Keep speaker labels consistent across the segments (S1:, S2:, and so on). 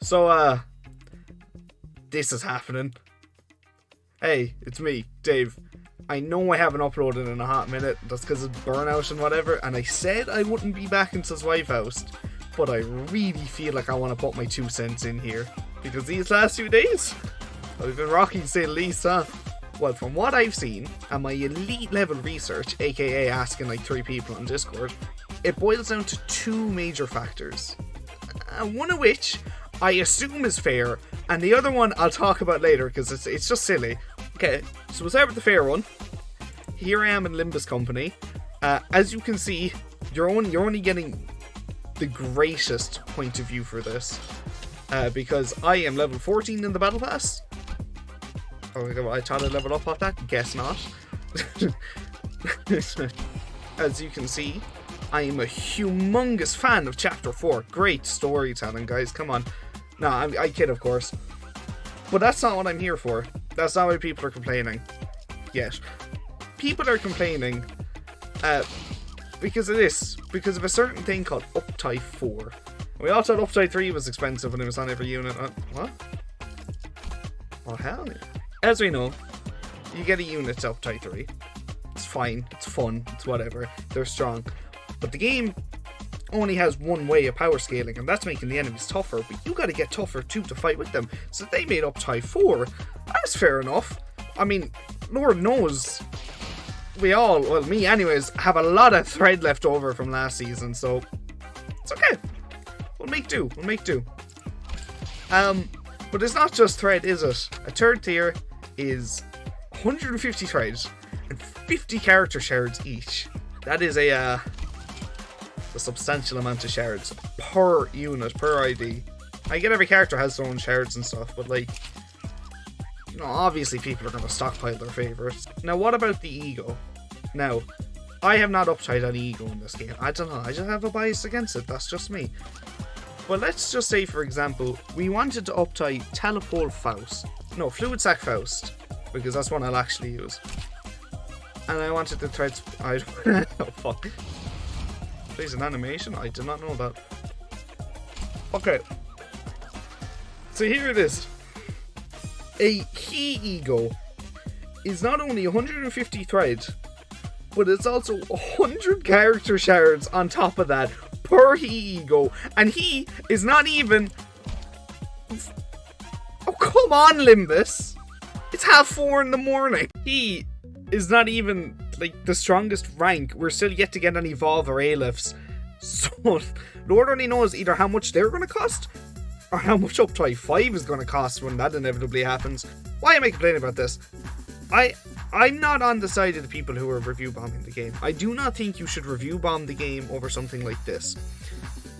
S1: So, this is happening. Hey, it's me, Dave. I know I haven't uploaded in a hot minute. That's because of burnout and whatever. And I said I wouldn't be back until Zwifehouse. But I really feel like I want to put my 2 cents in here. Because these last few days, I've been rocking to say the least, huh? Well, from what I've seen, and my elite level research, aka asking like 3 people on Discord, it boils down to 2 major factors. One of which I assume is fair, and the other one I'll talk about later because it's just silly. Okay, so we'll start with the fair one. Here I am in Limbus company. As you can see, you're only getting the greatest point of view for this. Because I am level 14 in the battle pass. Oh my god, I thought I'd level up off that? Guess not. As you can see, I am a humongous fan of Chapter 4. Great storytelling, guys, come on. No, I kid, of course. But that's not what I'm here for. That's not why people are complaining. Yet. People are complaining because of this. Because of a certain thing called Uptie 4. We all thought Uptie 3 was expensive when it was on every unit. What? Oh, hell yeah. As we know, you get a unit to Uptie 3. It's fine, it's fun, it's whatever. They're strong. But the game only has one way of power scaling, and that's making the enemies tougher. But you gotta get tougher too to fight with them. So they made Uptie 4. That's fair enough. I mean, Lord knows we all, well, me anyways, have a lot of thread left over from last season, so it's okay. We'll make do. But it's not just thread, is it? A 3rd tier is 150 threads and 50 character shards each. That is a substantial amount of shards per unit, per ID. I get every character has their own shards and stuff, but like, you know, obviously people are going to stockpile their favourites. Now, what about the ego? Now, I have not uptied any ego in this game. I don't know, I just have a bias against it. That's just me. But let's just say, for example, we wanted to uptie Telepole Faust. No, Fluid Sac Faust. Because that's one I'll actually use. And I wanted the threads... oh, fuck. There's an animation? I did not know that. Okay. So here it is. A key ego is not only 150 threads, but it's also 100 character shards on top of that per he ego, and he is not even... Oh, come on, Limbus! It's 4:30 in the morning. He is not even, like, the strongest rank. We're still yet to get an Evolve or Aleph. So, Lord only knows either how much they're going to cost, or how much Uptie 5 is going to cost when that inevitably happens. Why am I complaining about this? I'm not on the side of the people who are review bombing the game. I do not think you should review bomb the game over something like this.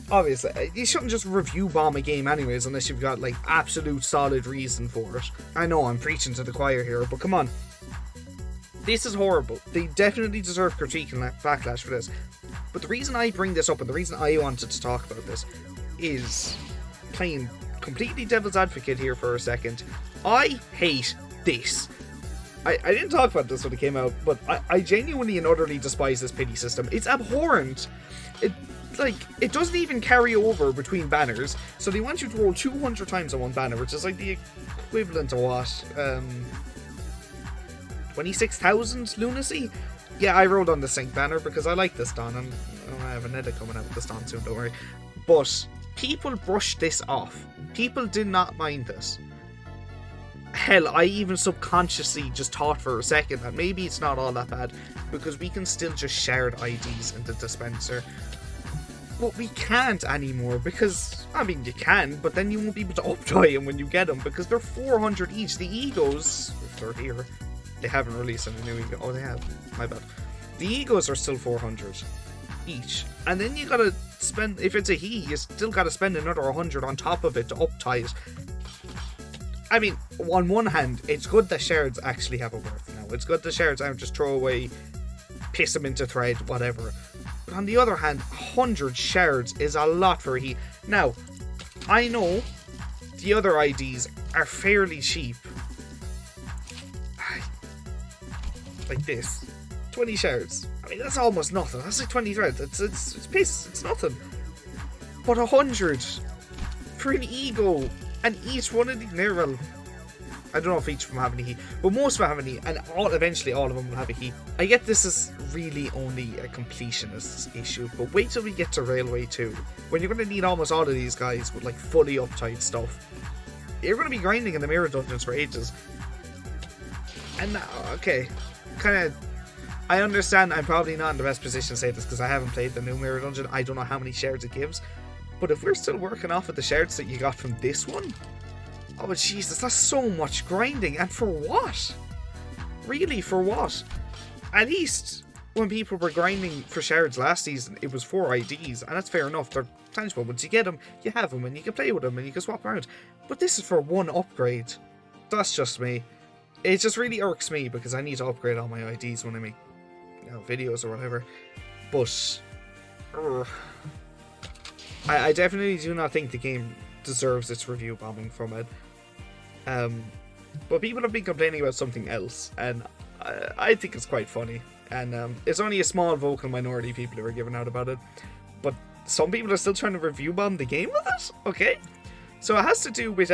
S1: Obviously, you shouldn't just review bomb a game anyways unless you've got like absolute solid reason for it. I know I'm preaching to the choir here, but come on. This is horrible. They definitely deserve critique and backlash for this. But the reason I bring this up and the reason I wanted to talk about this is playing completely devil's advocate here for a second. I hate this. I didn't talk about this when it came out, but I genuinely and utterly despise this pity system. It's abhorrent. It doesn't even carry over between banners, so they want you to roll 200 times on one banner, which is like the equivalent of what? 26,000 lunacy? Yeah, I rolled on the Sync banner because I like this Don, and I have an edit coming out with this Don soon, don't worry. But people brushed this off. People did not mind this. Hell, I even subconsciously just thought for a second that maybe it's not all that bad, because we can still just shard IDs in the dispenser. But we can't anymore, because, I mean, you can, but then you won't be able to uptie them when you get them, because they're 400 each. The egos, if they're here, they haven't released any new ego. Oh, they have. My bad. The egos are still 400 each. And then you gotta spend, if it's a he, you still gotta spend another 100 on top of it to uptie it. I mean, on one hand, it's good that shards actually have a worth now. It's good that shards aren't just throw away, piss them into thread, whatever. But on the other hand, 100 shards is a lot for a he. Now, I know the other IDs are fairly cheap. Like this. 20 shards. I mean, that's almost nothing. That's like 20 threads. It's piss. It's nothing. But 100 for an ego, and each one of the well, I don't know if each of them have any heat, but most of them have any heat, and eventually all of them will have a heat. I get this is really only a completionist issue, but wait till we get to Railway 2, when you're going to need almost all of these guys with like fully uptight stuff. You're going to be grinding in the mirror dungeons for ages. And okay, kind of, I understand I'm probably not in the best position to say this because I haven't played the new mirror dungeon. I don't know how many shards it gives, but if we're still working off of the shards that you got from this one, oh Jesus, that's so much grinding, and for what? Really, for what? At least when people were grinding for shards last season, it was for IDs, and that's fair enough. They're tangible. Once you get them, you have them, and you can play with them, and you can swap around. But this is for one upgrade. That's just me. It just really irks me because I need to upgrade all my IDs when I make, you know, videos or whatever. But I definitely do not think the game deserves its review bombing from it. But people have been complaining about something else, and I think it's quite funny. And it's only a small vocal minority of people who are giving out about it, but some people are still trying to review bomb the game with it. Okay, so it has to do with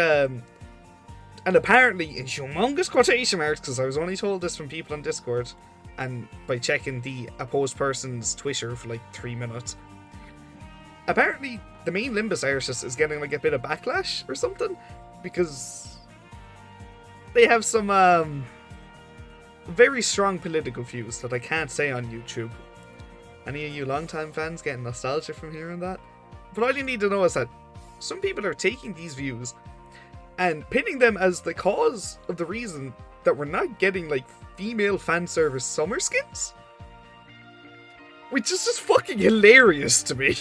S1: and apparently in humongous quotation marks, because I was only told this from people on Discord and by checking the opposed person's Twitter for like 3 minutes. Apparently the main Limbus artist is getting like a bit of backlash or something because they have some very strong political views that I can't say on YouTube. Any of you longtime fans getting nostalgia from hearing that? But all you need to know is that some people are taking these views and pinning them as the cause of the reason that we're not getting like female fan service summer skins, which is just fucking hilarious to me.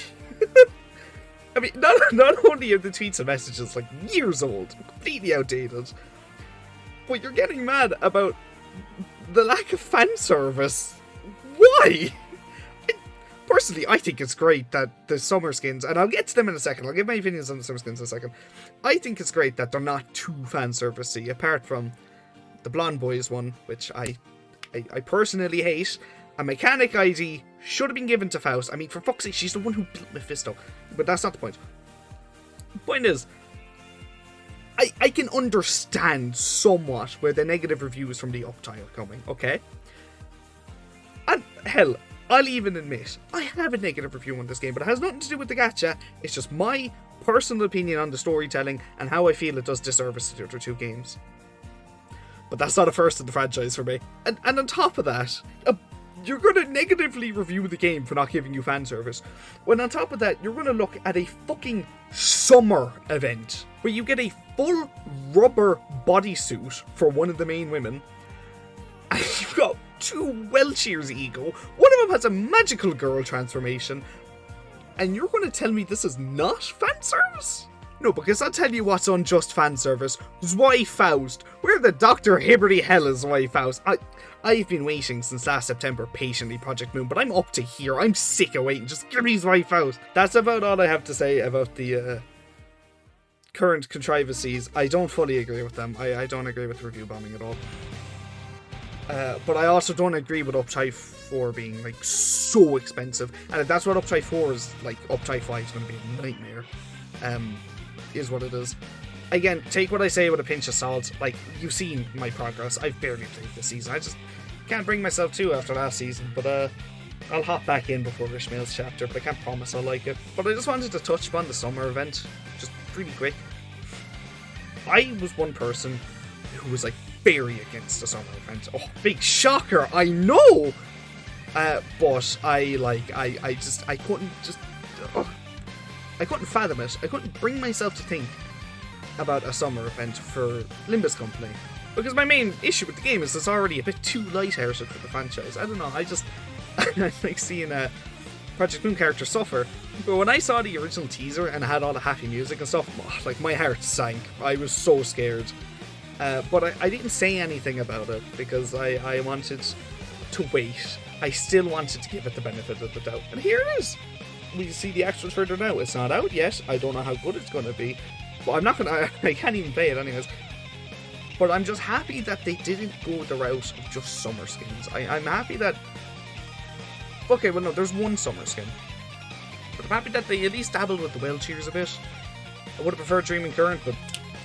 S1: I mean, not only are the tweets and messages like years old, completely outdated, but you're getting mad about the lack of fan service. Why? Personally, I think it's great that the summer skins, and I'll get to them in a second, I'll give my opinions on the summer skins in a second. I think it's great that they're not too fan servicey, apart from the Blonde Boys one, which I personally hate. A mechanic ID should have been given to Faust. I mean, for fuck's sake, she's the one who built Mephisto. But that's not the point. The point is, I can understand somewhat where the negative reviews from the Uptie are coming, okay? And hell, I'll even admit, I have a negative review on this game, but it has nothing to do with the gacha. It's just my personal opinion on the storytelling and how I feel it does disservice to the other two games. But that's not a first in the franchise for me. And on top of that, you're going to negatively review the game for not giving you fan service, when on top of that, you're going to look at a fucking summer event where you get a full rubber bodysuit for one of the main women, and you've got two Welchier's ego, one of them has a magical girl transformation, and you're going to tell me this is not fan service? No, because I'll tell you what's unjust fan service. Why Faust? Where the Dr. Hibberty hell is why Faust? I've been waiting since last September patiently, Project Moon, but I'm up to here. I'm sick of waiting. Just give me why Faust. That's about all I have to say about the current contrivances. I don't fully agree with them. I don't agree with review bombing at all. But I also don't agree with Uptie 4 being like so expensive. And if that's what Uptie 4 is like, Uptie 5 is going to be a nightmare. Is what it is. Again, take what I say with a pinch of salt. Like, you've seen my progress. I've barely played this season. I just can't bring myself to after last season. But I'll hop back in before Ishmael's chapter, but I can't promise I'll like it. But I just wanted to touch upon the summer event, just really quick. I was one person who was like very against the summer event. Oh, big shocker, I know! But I couldn't fathom it. I couldn't bring myself to think about a summer event for Limbus Company. Because my main issue with the game is it's already a bit too light-hearted for the franchise. I don't know, I like seeing a Project Moon character suffer. But when I saw the original teaser and it had all the happy music and stuff, like my heart sank. I was so scared. But I didn't say anything about it because I wanted to wait. I still wanted to give it the benefit of the doubt. And here it is! We see the actual trailer now. It's not out yet. I don't know how good it's going to be. But I'm not going to... I can't even play it anyways. But I'm just happy that they didn't go the route of just summer skins. I'm happy that... Okay, well no, there's one summer skin. But I'm happy that they at least dabbled with the Welchier's a bit. I would have preferred Dreaming Current, but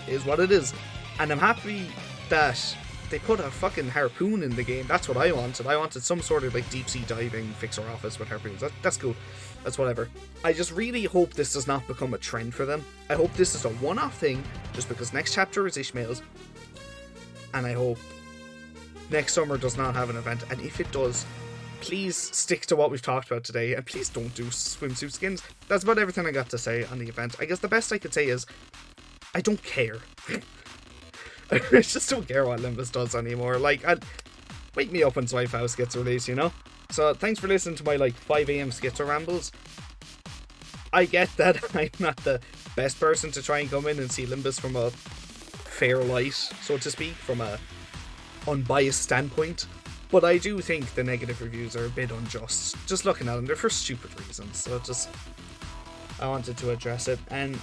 S1: it is what it is. And I'm happy that they put a fucking harpoon in the game. That's what I wanted. I wanted some sort of like deep sea diving fixer office with harpoons. That's cool. That's whatever. I just really hope this does not become a trend for them. I hope this is a one-off thing, just because next chapter is Ishmael's. And I hope next summer does not have an event. And if it does, please stick to what we've talked about today. And please don't do swimsuit skins. That's about everything I got to say on the event. I guess the best I could say is, I don't care. I just don't care what Limbus does anymore. Like, wake me up when Swipe House gets released, you know? So, thanks for listening to my, like, 5 AM schizo rambles. I get that I'm not the best person to try and come in and see Limbus from a fair light, so to speak, from a unbiased standpoint. But I do think the negative reviews are a bit unjust. Just looking at them, they're for stupid reasons. So, I wanted to address it. And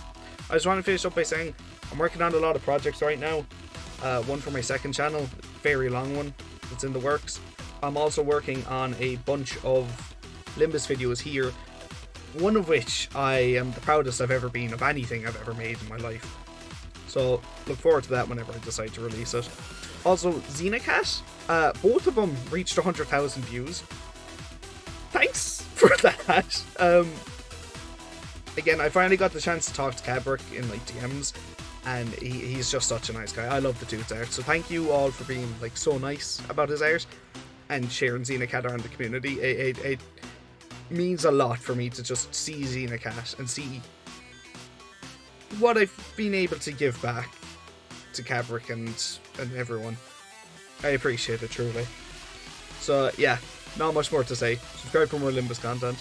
S1: I just want to finish up by saying, I'm working on a lot of projects right now. One for my second channel, very long one, that's in the works. I'm also working on a bunch of Limbus videos here, one of which I am the proudest I've ever been of anything I've ever made in my life. So look forward to that whenever I decide to release it. Also, Xenocat, both of them reached 100,000 views. Thanks for that. Again, I finally got the chance to talk to Cabrick in like DMs. And he's just such a nice guy. I love the dude's art. So thank you all for being like so nice about his art and sharing Xenocat around the community. It means a lot for me to just see Xenocat and see what I've been able to give back to Cabrick and everyone. I appreciate it truly. So yeah, not much more to say. Subscribe for more Limbus content.